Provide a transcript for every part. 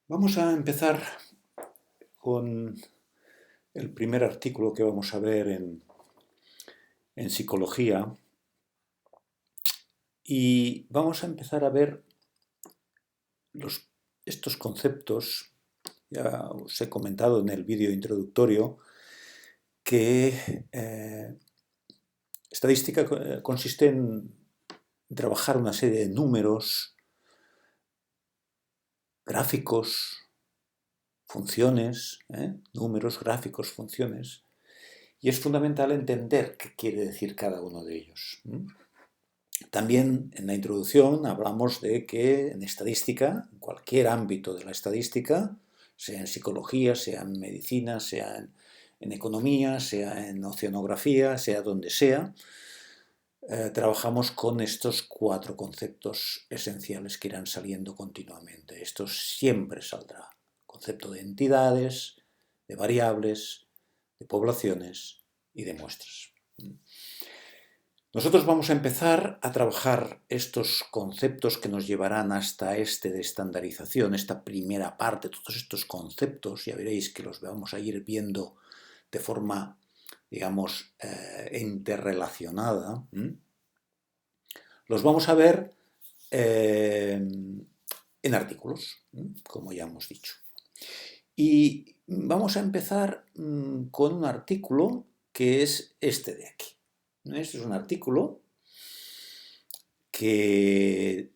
Vamos a empezar con el primer artículo que vamos a ver en psicología y vamos a empezar a ver estos conceptos. Ya os he comentado en el vídeo introductorio que estadística consiste en trabajar una serie de números, gráficos, funciones, números, gráficos, funciones, y es fundamental entender qué quiere decir cada uno de ellos. También en la introducción hablamos de que en estadística, en cualquier ámbito de la estadística, sea en psicología, sea en medicina, sea en economía, sea en oceanografía, sea donde sea, trabajamos con estos cuatro conceptos esenciales que irán saliendo continuamente. Esto siempre saldrá. Concepto de entidades, de variables, de poblaciones y de muestras. Nosotros vamos a empezar a trabajar estos conceptos que nos llevarán hasta este de estandarización, esta primera parte, todos estos conceptos, ya veréis que los vamos a ir viendo de forma, digamos, interrelacionada. Los vamos a ver en artículos, como ya hemos dicho. Y vamos a empezar con un artículo que es este de aquí. Este es un artículo que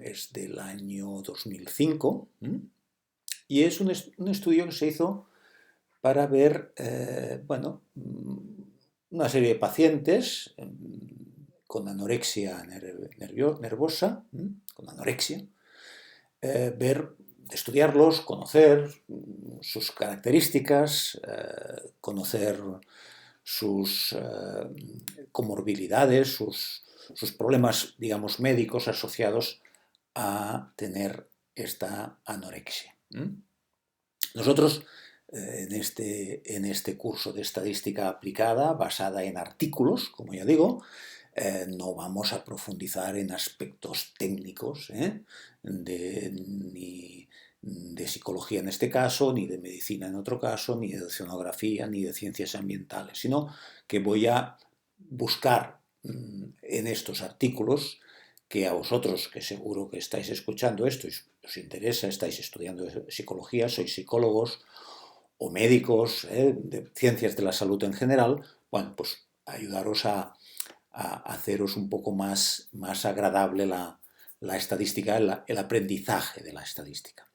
es del año 2005 y es un estudio que se hizo para ver, bueno, una serie de pacientes con anorexia nervosa, con anorexia, estudiarlos, conocer sus características, conocer sus comorbilidades, sus problemas, digamos, médicos asociados a tener esta anorexia. Nosotros, en este curso de estadística aplicada, basada en artículos, como ya digo, no vamos a profundizar en aspectos técnicos ni de psicología en este caso, ni de medicina en otro caso, ni de oceanografía, ni de ciencias ambientales, sino que voy a buscar en estos artículos que a vosotros, que seguro que estáis escuchando esto y os interesa, estáis estudiando psicología, sois psicólogos o médicos de ciencias de la salud en general, bueno, pues ayudaros a haceros un poco más agradable la estadística, el aprendizaje de la estadística.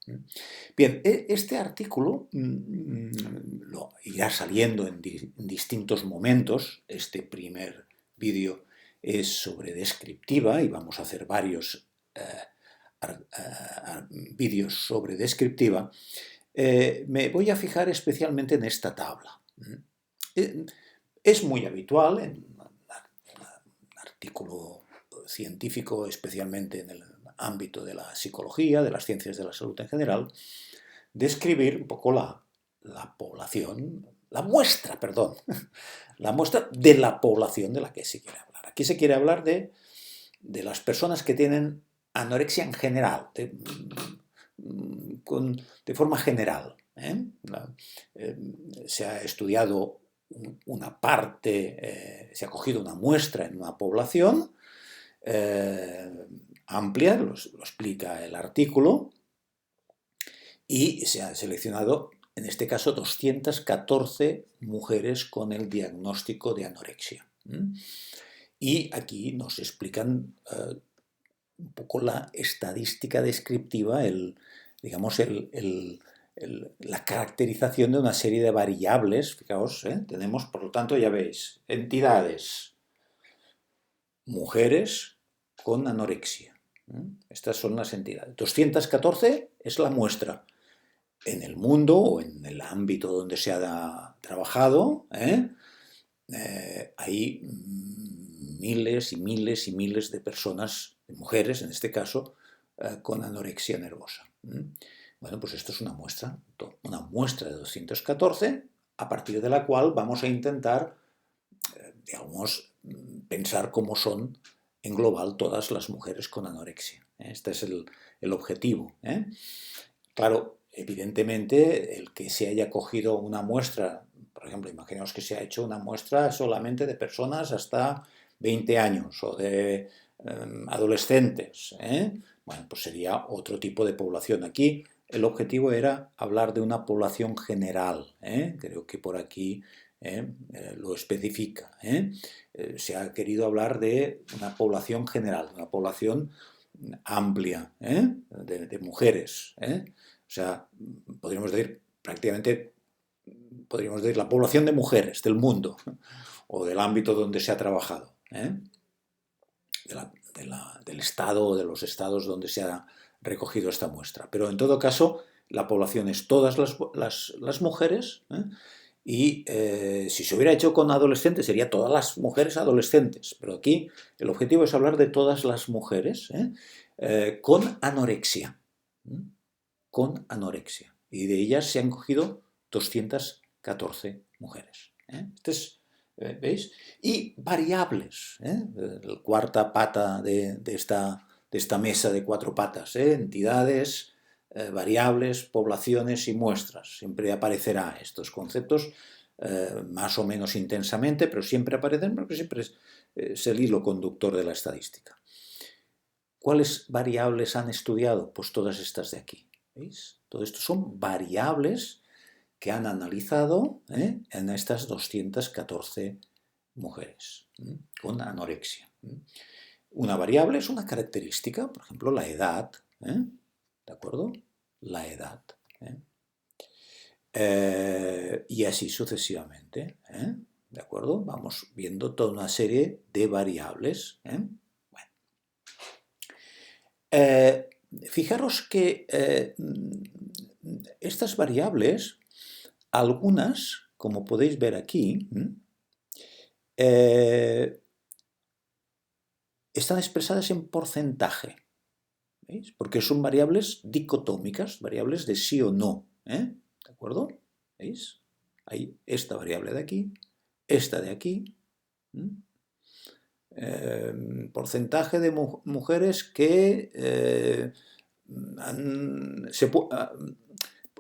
Bien, este artículo lo irá saliendo en distintos momentos. Este primer vídeo es sobre descriptiva y vamos a hacer varios vídeos sobre descriptiva. Me voy a fijar especialmente en esta tabla. Es muy habitual en un artículo científico, especialmente en el ámbito de la psicología, de las ciencias de la salud en general, describir un poco la población, la muestra de la población de la que se quiere hablar. Aquí se quiere hablar de las personas que tienen anorexia en general, de forma general. Se ha estudiado una parte, se ha cogido una muestra en una población amplia, lo explica el artículo, y se han seleccionado, en este caso, 214 mujeres con el diagnóstico de anorexia. Y aquí nos explican un poco la estadística descriptiva, digamos, la caracterización de una serie de variables. Fijaos, tenemos, por lo tanto, ya veis, entidades, mujeres con anorexia. Estas son las entidades. 214 es la muestra. En el mundo o en el ámbito donde se ha trabajado, hay miles y miles y miles de personas, de mujeres en este caso, con anorexia nervosa. Bueno, pues esto es una muestra de 214, a partir de la cual vamos a intentar, digamos, pensar cómo son en global todas las mujeres con anorexia. Este es el objetivo. Claro, evidentemente, el que se haya cogido una muestra, por ejemplo, imaginemos que se ha hecho una muestra solamente de personas hasta 20 años o de adolescentes, ¿eh? Bueno, pues sería otro tipo de población. Aquí el objetivo era hablar de una población general, ¿eh? Creo que por aquí lo especifica, ¿eh? Se ha querido hablar de una población general, una población amplia, ¿eh? De mujeres, ¿eh? O sea, podríamos decir prácticamente, podríamos decir la población de mujeres del mundo o del ámbito donde se ha trabajado, ¿eh? Del estado o de los estados donde se ha recogido esta muestra. Pero en todo caso, la población es todas las mujeres, ¿eh? Y si se hubiera hecho con adolescentes sería todas las mujeres adolescentes, pero aquí el objetivo es hablar de todas las mujeres, ¿eh? Con anorexia, ¿eh? Con anorexia. Y de ellas se han cogido 214 mujeres, ¿eh? ¿Veis? Y variables, ¿eh? La cuarta pata de esta mesa de cuatro patas, ¿eh? Entidades, variables, poblaciones y muestras. Siempre aparecerá estos conceptos más o menos intensamente, pero siempre aparecen porque siempre es el hilo conductor de la estadística. ¿Cuáles variables han estudiado? Pues todas estas de aquí. ¿Veis? Todo esto son variables que han analizado en estas 214 mujeres con anorexia. Una variable es una característica, por ejemplo, la edad, ¿de acuerdo? La edad. Y así sucesivamente, ¿de acuerdo? Vamos viendo toda una serie de variables. Bueno. Fijaros que estas variables, algunas, como podéis ver aquí, están expresadas en porcentaje, ¿veis? Porque son variables dicotómicas, variables de sí o no, ¿de acuerdo? ¿Veis? Hay esta variable de aquí, esta de aquí, porcentaje de mujeres que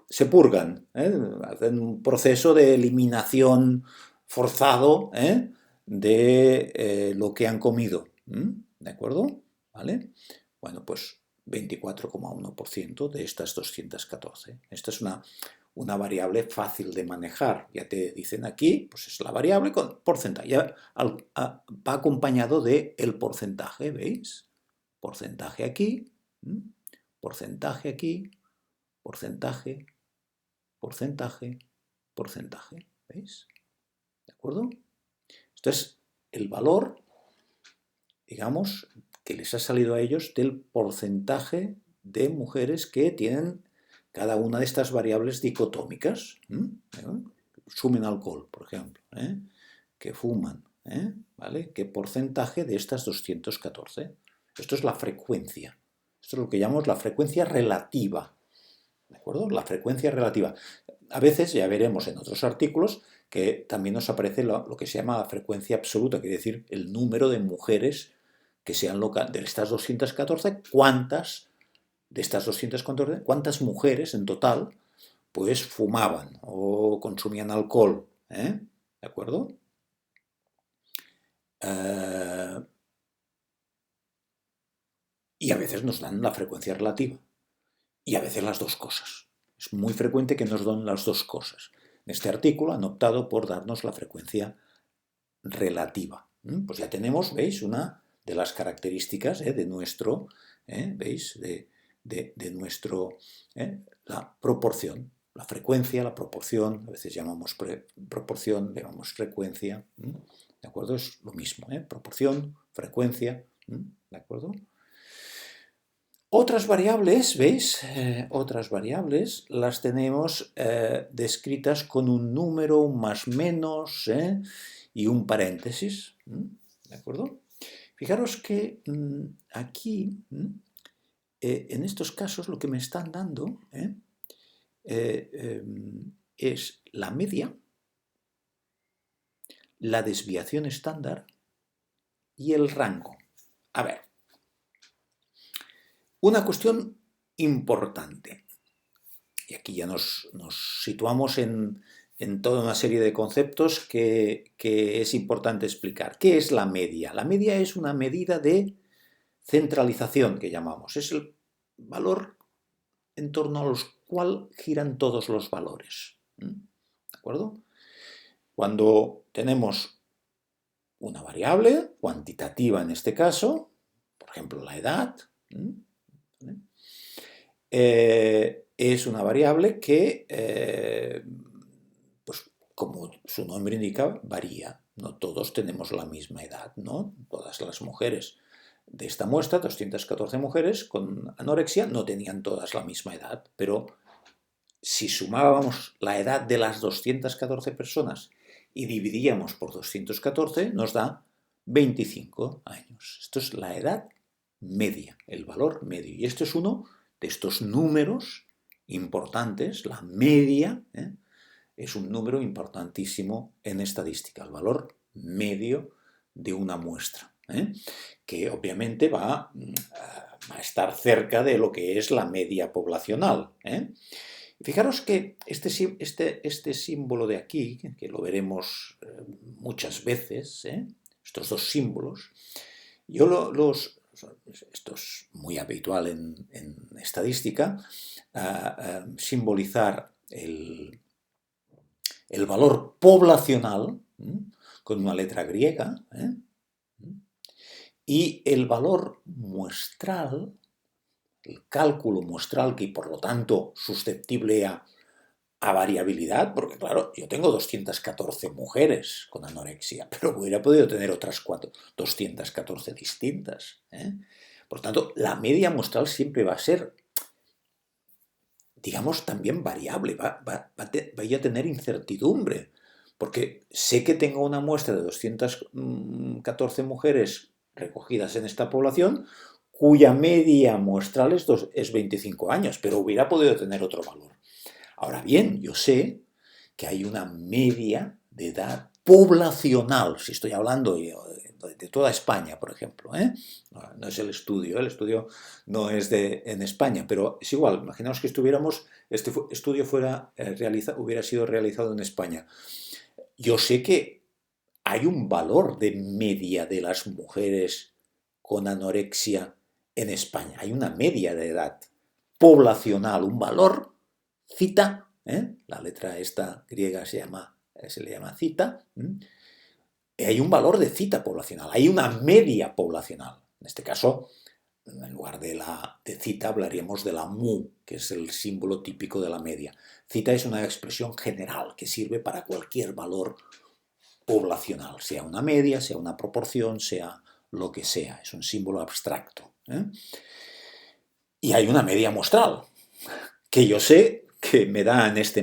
se purgan, hacen un proceso de eliminación forzado de lo que han comido, ¿de acuerdo? ¿Vale? Bueno, pues 24,1% de estas 214. Esta es una variable fácil de manejar. Ya te dicen aquí, pues es la variable con porcentaje. Ya va acompañado de el porcentaje, ¿veis? Porcentaje aquí, porcentaje aquí, porcentaje, porcentaje, porcentaje. ¿Veis? ¿De acuerdo? Esto es el valor, digamos, que les ha salido a ellos del porcentaje de mujeres que tienen cada una de estas variables dicotómicas. Sumen alcohol, por ejemplo, que fuman, ¿vale? ¿Qué porcentaje de estas 214? Esto es la frecuencia. Esto es lo que llamamos la frecuencia relativa. ¿De acuerdo? La frecuencia relativa. A veces, ya veremos en otros artículos, que también nos aparece lo que se llama la frecuencia absoluta, quiere decir el número de mujeres que sean de estas 214, ¿cuántas de estas 214, cuántas mujeres en total pues fumaban o consumían alcohol? ¿De acuerdo? Y a veces nos dan la frecuencia relativa. Y a veces las dos cosas. Es muy frecuente que nos den las dos cosas. En este artículo han optado por darnos la frecuencia relativa. Pues ya tenemos, ¿veis? Una de las características de nuestro, ¿veis? De nuestro, la proporción. La frecuencia, la proporción, a veces llamamos proporción, llamamos frecuencia. ¿De acuerdo? Es lo mismo, proporción, frecuencia. ¿De acuerdo? Otras variables, ¿veis? Otras variables las tenemos descritas con un número, un más menos y un paréntesis. ¿De acuerdo? Fijaros que aquí, en estos casos, lo que me están dando es la media, la desviación estándar y el rango. A ver. Una cuestión importante. aquí ya nos situamos en toda una serie de conceptos que es importante explicar. ¿Qué es la media? La media es una medida de centralización, que llamamos. Es el valor en torno a los cual giran todos los valores. ¿De acuerdo? Cuando tenemos una variable, cuantitativa en este caso, por ejemplo la edad, es una variable que, pues como su nombre indica, varía. No todos tenemos la misma edad, ¿no? Todas las mujeres de esta muestra, 214 mujeres con anorexia, no tenían todas la misma edad, pero si sumábamos la edad de las 214 personas y dividíamos por 214, nos da 25 años. Esto es la edad media, el valor medio. Y esto es uno de estos números importantes, la media, es un número importantísimo en estadística, el valor medio de una muestra, que obviamente va a estar cerca de lo que es la media poblacional. Fijaros que este símbolo de aquí, que lo veremos muchas veces, estos dos símbolos, esto es muy habitual en estadística, simbolizar el valor poblacional con una letra griega y el valor muestral, el cálculo muestral, que por lo tanto susceptible a variabilidad, porque claro, yo tengo 214 mujeres con anorexia, pero hubiera podido tener otras 214 distintas. Por tanto, la media muestral siempre va a ser, digamos, también variable, voy a tener incertidumbre, porque sé que tengo una muestra de 214 mujeres recogidas en esta población, cuya media muestral es 25 años, pero hubiera podido tener otro valor. Ahora bien, yo sé que hay una media de edad poblacional, si estoy hablando de toda España, por ejemplo. No es el estudio no es en España, pero es igual, imaginaos que este estudio hubiera sido realizado en España. Yo sé que hay un valor de media de las mujeres con anorexia en España, hay una media de edad poblacional, un valor cita, la letra esta griega se le llama cita, hay un valor de cita poblacional, hay una media poblacional. En este caso, en lugar de cita hablaríamos de la mu, que es el símbolo típico de la media. Cita es una expresión general que sirve para cualquier valor poblacional, sea una media, sea una proporción, sea lo que sea, es un símbolo abstracto. Y hay una media muestral, que yo sé que me da en esta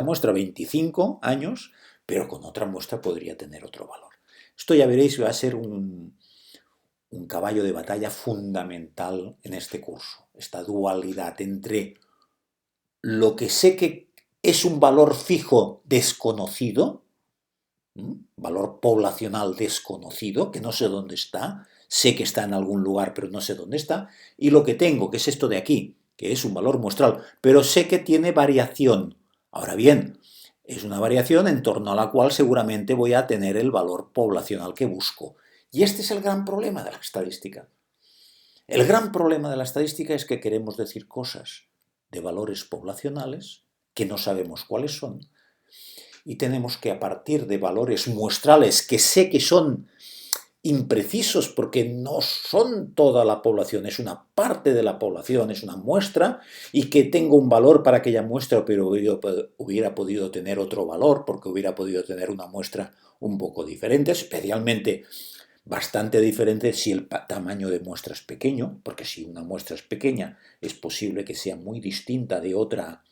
muestra 25 años, pero con otra muestra podría tener otro valor. Esto ya veréis que va a ser un caballo de batalla fundamental en este curso, esta dualidad entre lo que sé que es un valor fijo desconocido, valor poblacional desconocido, que no sé dónde está, sé que está en algún lugar pero no sé dónde está, y lo que tengo, que es esto de aquí, que es un valor muestral, pero sé que tiene variación. Ahora bien, es una variación en torno a la cual seguramente voy a tener el valor poblacional que busco. Y este es el gran problema de la estadística. El gran problema de la estadística es que queremos decir cosas de valores poblacionales que no sabemos cuáles son, y tenemos que, a partir de valores muestrales que sé que son imprecisos porque no son toda la población, es una parte de la población, es una muestra, y que tengo un valor para aquella muestra, pero hubiera podido tener otro valor porque hubiera podido tener una muestra un poco diferente, especialmente bastante diferente si el tamaño de muestra es pequeño, porque si una muestra es pequeña es posible que sea muy distinta de otra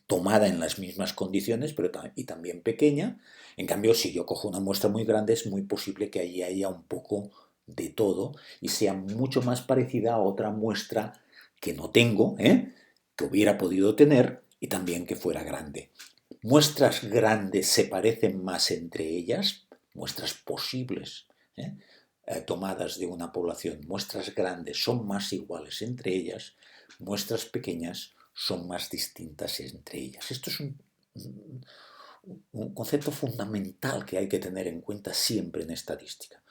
tomada en las mismas condiciones, pero y también pequeña. En cambio, si yo cojo una muestra muy grande, es muy posible que allí haya un poco de todo y sea mucho más parecida a otra muestra que no tengo, que hubiera podido tener, y también que fuera grande. Muestras grandes se parecen más entre ellas, muestras posibles, tomadas de una población, muestras grandes son más iguales entre ellas, muestras pequeñas son más distintas entre ellas. Esto es un concepto fundamental que hay que tener en cuenta siempre en estadística.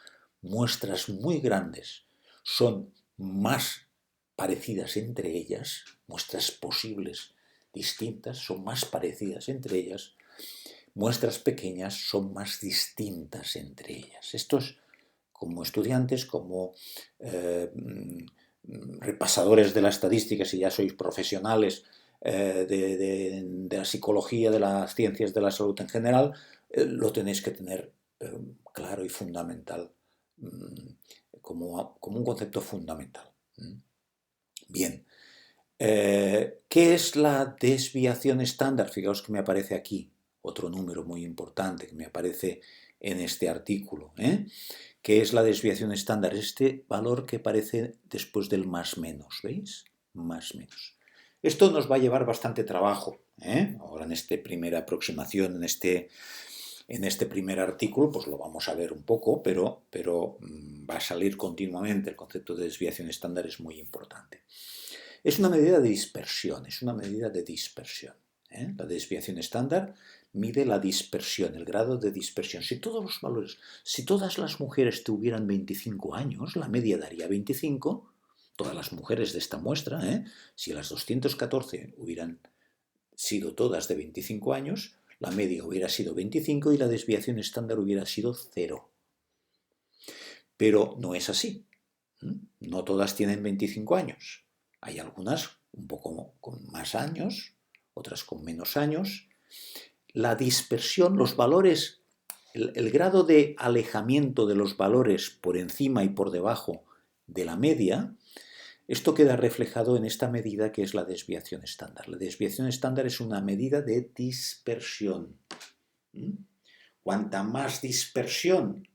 Muestras muy grandes son más parecidas entre ellas, muestras posibles distintas son más parecidas entre ellas, muestras pequeñas son más distintas entre ellas. Esto es, como estudiantes, como repasadores de la estadística, si ya sois profesionales de la psicología, de las ciencias de la salud en general, lo tenéis que tener claro y fundamental, como un concepto fundamental. Bien, ¿qué es la desviación estándar? Fijaos que me aparece aquí otro número muy importante que me aparece en este artículo. ¿Qué es la desviación estándar? Este valor que aparece después del más menos, ¿veis? Más menos. Esto nos va a llevar bastante trabajo. Ahora en esta primera aproximación, en este primer artículo, pues lo vamos a ver un poco, pero va a salir continuamente. El concepto de desviación estándar es muy importante. Es una medida de dispersión, La desviación estándar mide la dispersión, el grado de dispersión. Si todos los valores, si todas las mujeres tuvieran 25 años, la media daría 25, todas las mujeres de esta muestra, si las 214 hubieran sido todas de 25 años, la media hubiera sido 25 y la desviación estándar hubiera sido 0. Pero no es así. No todas tienen 25 años. Hay algunas un poco con más años, otras con menos años. La dispersión, los valores, el grado de alejamiento de los valores por encima y por debajo de la media, esto queda reflejado en esta medida que es la desviación estándar. La desviación estándar es una medida de dispersión. Cuanta más dispersión,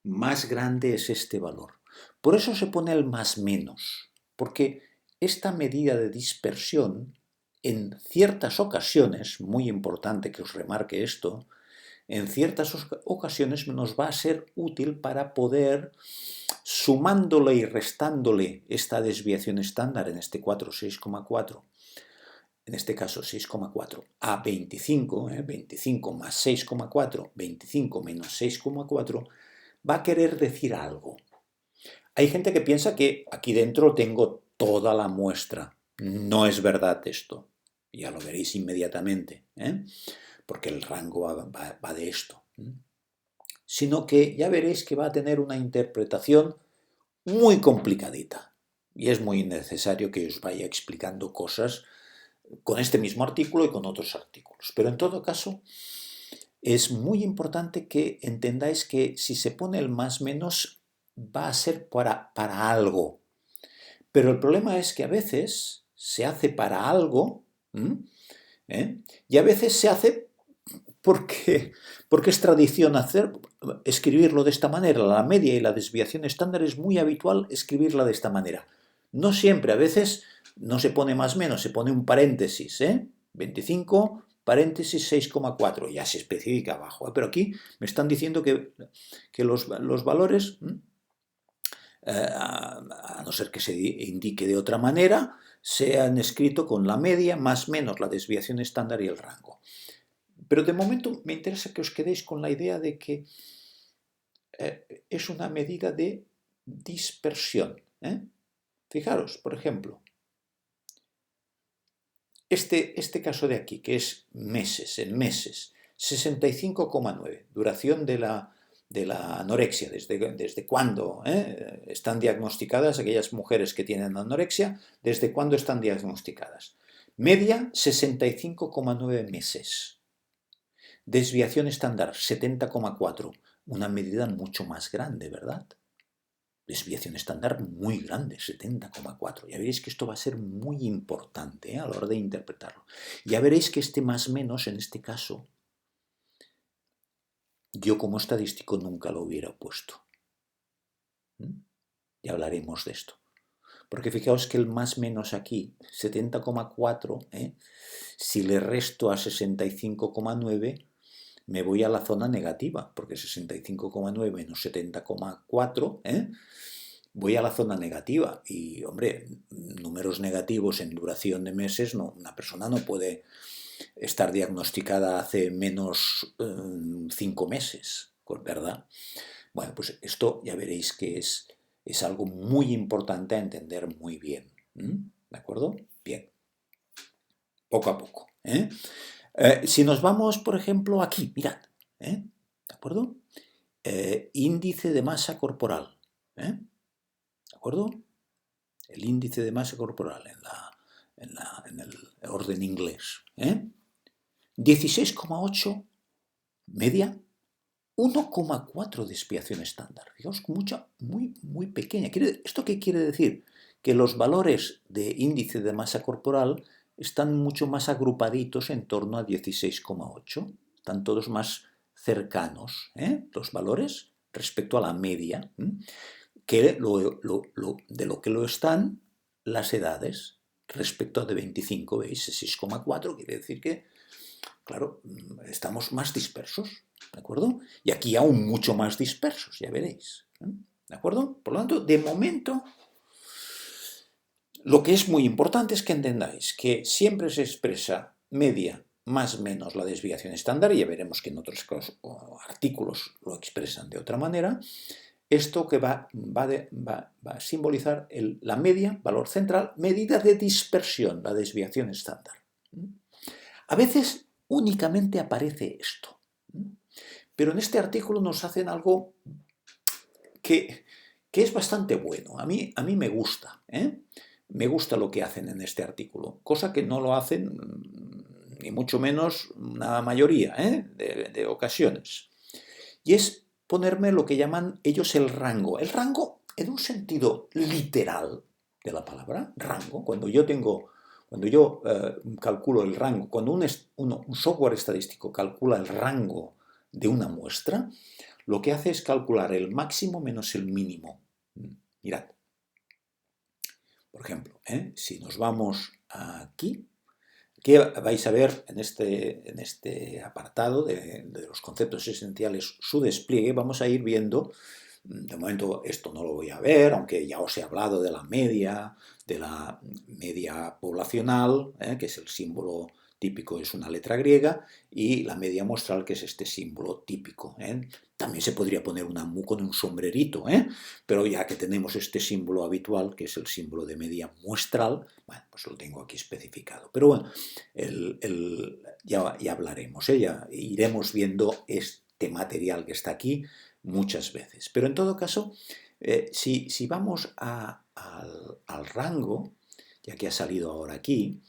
más grande es este valor. Por eso se pone el más menos, porque esta medida de dispersión, en ciertas ocasiones, muy importante que os remarque esto, en ciertas ocasiones nos va a ser útil para poder, sumándole y restándole esta desviación estándar, en este 6,4, en este caso 6,4 a 25, 25 más 6,4, 25 menos 6,4, va a querer decir algo. Hay gente que piensa que aquí dentro tengo toda la muestra. No es verdad esto. Ya lo veréis inmediatamente, porque el rango va de esto. Sino que ya veréis que va a tener una interpretación muy complicadita. Y es muy necesario que os vaya explicando cosas con este mismo artículo y con otros artículos. Pero en todo caso, es muy importante que entendáis que si se pone el más menos, va a ser para algo. Pero el problema es que a veces se hace para algo, y a veces se hace porque es tradición escribirlo de esta manera. La media y la desviación estándar es muy habitual escribirla de esta manera. No siempre, a veces no se pone más menos, se pone un paréntesis, 25, paréntesis 6,4, ya se especifica abajo. Pero aquí me están diciendo que los valores, a no ser que se indique de otra manera, se han escrito con la media más menos la desviación estándar y el rango. Pero de momento me interesa que os quedéis con la idea de que es una medida de dispersión. Fijaros, por ejemplo, este caso de aquí, que es meses, 65,9, duración de la anorexia, desde cuándo están diagnosticadas aquellas mujeres que tienen anorexia, desde cuándo están diagnosticadas. Media, 65,9 meses. Desviación estándar, 70,4, una medida mucho más grande, ¿verdad? Desviación estándar muy grande, 70,4. Ya veréis que esto va a ser muy importante a la hora de interpretarlo. Ya veréis que este más menos, en este caso, yo como estadístico nunca lo hubiera puesto. Ya hablaremos de esto. Porque fijaos que el más menos aquí, 70,4, si le resto a 65,9, me voy a la zona negativa, porque 65,9 menos 70,4 voy a la zona negativa y, hombre, números negativos en duración de meses, no, una persona no puede estar diagnosticada hace menos 5 meses, ¿verdad? Bueno, pues esto ya veréis que es algo muy importante a entender muy bien. ¿De acuerdo? Bien. Poco a poco. Si nos vamos, por ejemplo, aquí, mirad. ¿De acuerdo? Índice de masa corporal. ¿De acuerdo? El índice de masa corporal en el orden inglés. 16,8 media, 1,4 desviación estándar. Fijaos, muy pequeña. ¿Esto qué quiere decir? Que los valores de índice de masa corporal están mucho más agrupaditos en torno a 16,8. Están todos más cercanos, los valores respecto a la media, que de lo que lo están las edades respecto a de 25, ¿veis? 6,4 quiere decir que, claro, estamos más dispersos, ¿de acuerdo? Y aquí aún mucho más dispersos, ya veréis, ¿de acuerdo? Por lo tanto, de momento, lo que es muy importante es que entendáis que siempre se expresa media más o menos la desviación estándar, y ya veremos que en otros artículos lo expresan de otra manera. Esto que va a simbolizar la media, valor central, medida de dispersión, la desviación estándar. A veces únicamente aparece esto, pero en este artículo nos hacen algo que es bastante bueno. A mí me gusta, me gusta lo que hacen en este artículo, cosa que no lo hacen ni mucho menos una mayoría de ocasiones. Y es ponerme lo que llaman ellos el rango. El rango en un sentido literal de la palabra, rango, cuando yo calculo el rango, cuando un software estadístico calcula el rango de una muestra, lo que hace es calcular el máximo menos el mínimo. Mirad. Por ejemplo, si nos vamos aquí, ¿qué vais a ver en este apartado de los conceptos esenciales, su despliegue? Vamos a ir viendo, de momento esto no lo voy a ver, aunque ya os he hablado de la media poblacional, que es el símbolo típico, es una letra griega, y la media muestral, que es este símbolo típico. También se podría poner una mu con un sombrerito, pero ya que tenemos este símbolo habitual, que es el símbolo de media muestral, bueno, pues lo tengo aquí especificado. Pero bueno, ya hablaremos, ya iremos viendo este material que está aquí muchas veces. Pero en todo caso, si vamos al rango, ya que ha salido ahora aquí,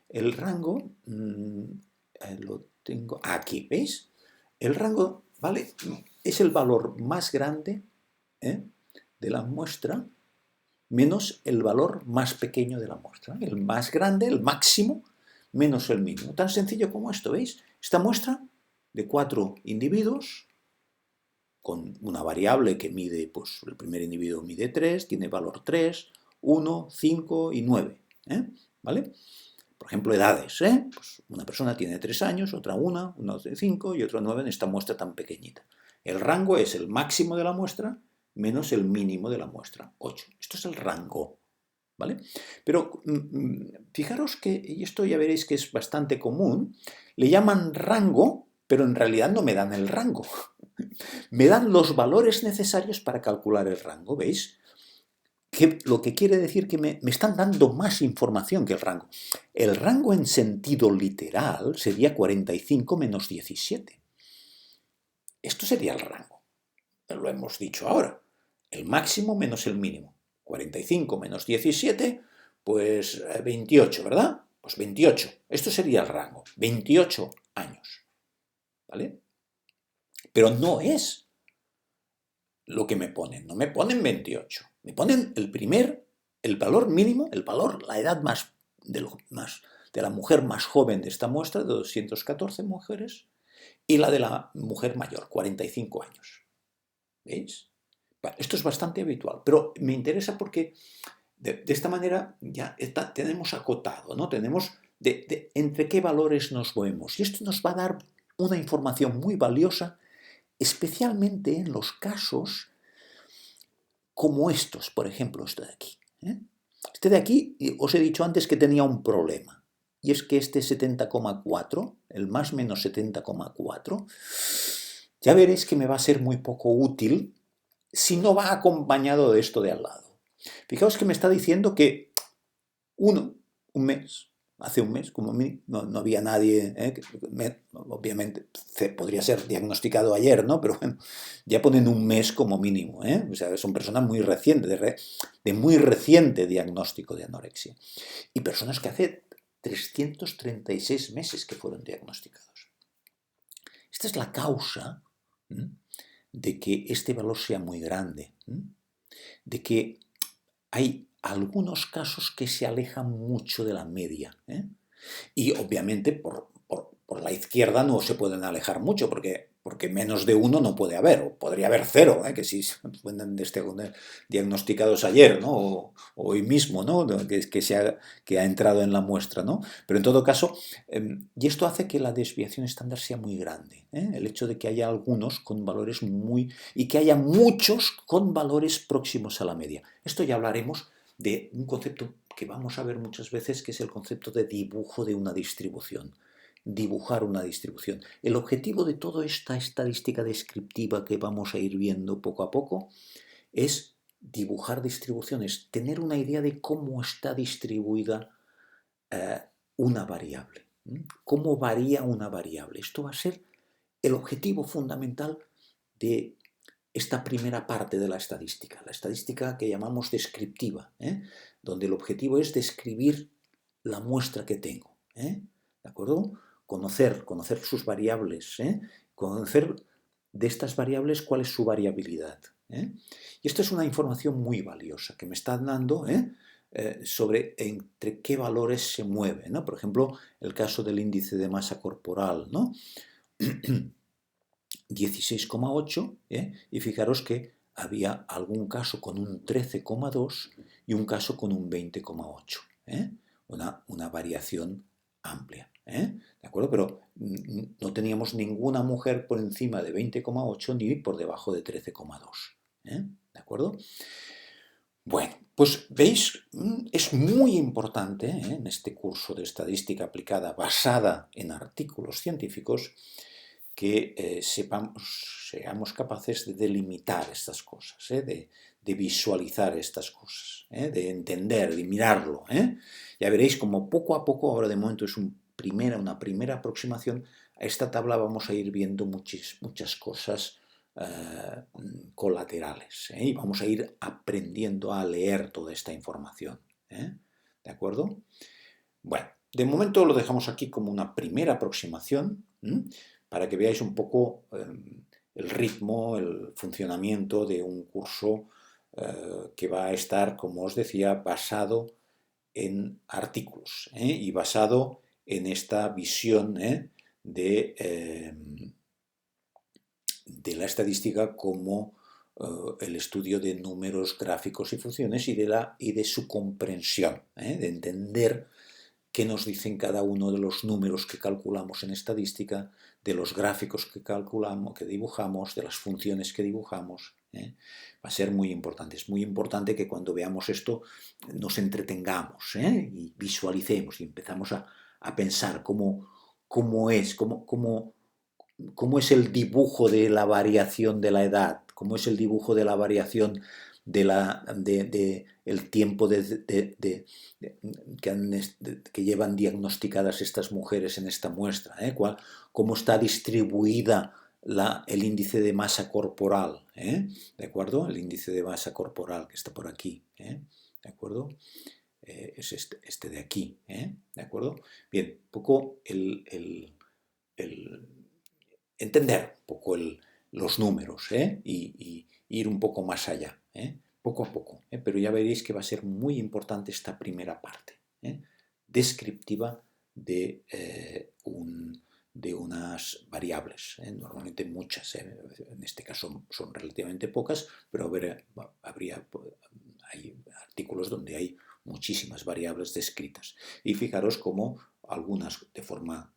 el rango lo tengo aquí, ¿veis? El rango, ¿vale? Es el valor más grande de la muestra menos el valor más pequeño de la muestra. El más grande, el máximo, menos el mínimo. Tan sencillo como esto, ¿veis? Esta muestra de 4 individuos, con una variable que mide, pues el primer individuo mide 3, tiene valor 3, 1, 5 y 9, ¿vale? Por ejemplo, edades, pues una persona tiene 3 años, otra 1, uno de 5 y otro 9 en esta muestra tan pequeñita. El rango es el máximo de la muestra menos el mínimo de la muestra, 8. Esto es el rango, ¿vale? Pero fijaros que, y esto ya veréis que es bastante común, le llaman rango, pero en realidad no me dan el rango. Me dan los valores necesarios para calcular el rango, ¿veis? Lo que quiere decir que me están dando más información que el rango. El rango en sentido literal sería 45 menos 17. Esto sería el rango. Lo hemos dicho ahora. El máximo menos el mínimo. 45 menos 17, pues 28, ¿verdad? Pues 28. Esto sería el rango. 28 años. ¿Vale? Pero no es lo que me ponen. No me ponen 28. Me ponen el valor mínimo, la edad de la mujer más joven de esta muestra, de 214 mujeres, y la de la mujer mayor, 45 años. ¿Veis? Bueno, esto es bastante habitual, pero me interesa porque de esta manera ya tenemos acotado, ¿no? Tenemos entre qué valores nos movemos. Y esto nos va a dar una información muy valiosa, especialmente en los casos como estos, por ejemplo, este de aquí. Este de aquí, os he dicho antes que tenía un problema, y es que este 70,4, el más menos 70,4, ya veréis que me va a ser muy poco útil si no va acompañado de esto de al lado. Fijaos que me está diciendo que hace un mes, como mí, no había nadie, obviamente podría ser diagnosticado ayer, ¿no? Pero bueno, ya ponen un mes como mínimo, O sea, son personas muy recientes, de muy reciente diagnóstico de anorexia. Y personas que hace 336 meses que fueron diagnosticados. Esta es la causa de que este valor sea muy grande, de que hay algunos casos que se alejan mucho de la media. Y obviamente por la izquierda no se pueden alejar mucho, porque menos de uno no puede haber, o podría haber cero, que si fueron diagnosticados ayer, ¿no? O hoy mismo, ¿no? Que ha entrado en la muestra, ¿no? Pero en todo caso, y esto hace que la desviación estándar sea muy grande, el hecho de que haya algunos con valores y que haya muchos con valores próximos a la media. Esto ya hablaremos de un concepto que vamos a ver muchas veces, que es el concepto de dibujo de una distribución. Dibujar una distribución. El objetivo de toda esta estadística descriptiva que vamos a ir viendo poco a poco es dibujar distribuciones, tener una idea de cómo está distribuida una variable, cómo varía una variable. Esto va a ser el objetivo fundamental de esta primera parte de la estadística que llamamos descriptiva, donde el objetivo es describir la muestra que tengo, ¿de acuerdo? Conocer sus variables, conocer de estas variables cuál es su variabilidad. Y esto es una información muy valiosa que me están dando sobre entre qué valores se mueve, ¿no? Por ejemplo, el caso del índice de masa corporal, ¿no? 16,8, y fijaros que había algún caso con un 13,2 y un caso con un 20,8. Una variación amplia. ¿De acuerdo? Pero no teníamos ninguna mujer por encima de 20,8 ni por debajo de 13,2. ¿De acuerdo? Bueno, pues veis, es muy importante en este curso de estadística aplicada basada en artículos científicos que seamos capaces de delimitar estas cosas, de visualizar estas cosas, de entender, de mirarlo. Ya veréis como poco a poco, ahora de momento es una primera aproximación, a esta tabla vamos a ir viendo muchas cosas colaterales, y vamos a ir aprendiendo a leer toda esta información. ¿De acuerdo? Bueno, de momento lo dejamos aquí como una primera aproximación, para que veáis un poco el ritmo, el funcionamiento de un curso que va a estar, como os decía, basado en artículos y basado en esta visión de la estadística como el estudio de números, gráficos y funciones y de su comprensión, de entender qué nos dicen cada uno de los números que calculamos en estadística, de los gráficos que calculamos, que dibujamos, de las funciones que dibujamos. Va a ser muy importante. Es muy importante que cuando veamos esto nos entretengamos y visualicemos y empezamos a pensar cómo es el dibujo de la variación de la edad, cómo es el dibujo de la variación el tiempo que llevan diagnosticadas estas mujeres en esta muestra, cómo está distribuida el índice de masa corporal, ¿de acuerdo? El índice de masa corporal que está por aquí, ¿de acuerdo? Es este de aquí, ¿de acuerdo? Bien, un poco entender un poco los números y ir un poco más allá, poco a poco. Pero ya veréis que va a ser muy importante esta primera parte descriptiva de unas variables, normalmente muchas, en este caso son relativamente pocas, pero hay artículos donde hay muchísimas variables descritas. Y fijaros cómo algunas de forma,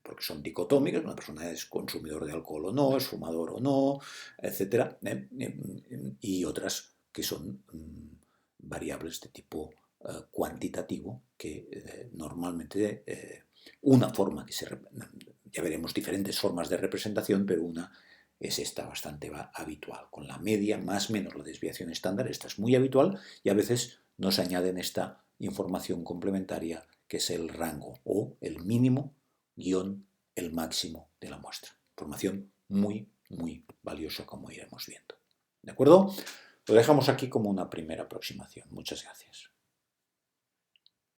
porque son dicotómicas, una persona es consumidor de alcohol o no, es fumador o no, etc. Y otras que son variables de tipo cuantitativo, que normalmente una forma que ya veremos diferentes formas de representación, pero una es esta bastante habitual, con la media más o menos la desviación estándar. Esta es muy habitual y a veces nos añaden esta información complementaria que es el rango o el mínimo guión el máximo de la muestra. Información muy, muy valiosa, como iremos viendo. ¿De acuerdo? Lo dejamos aquí como una primera aproximación. Muchas gracias.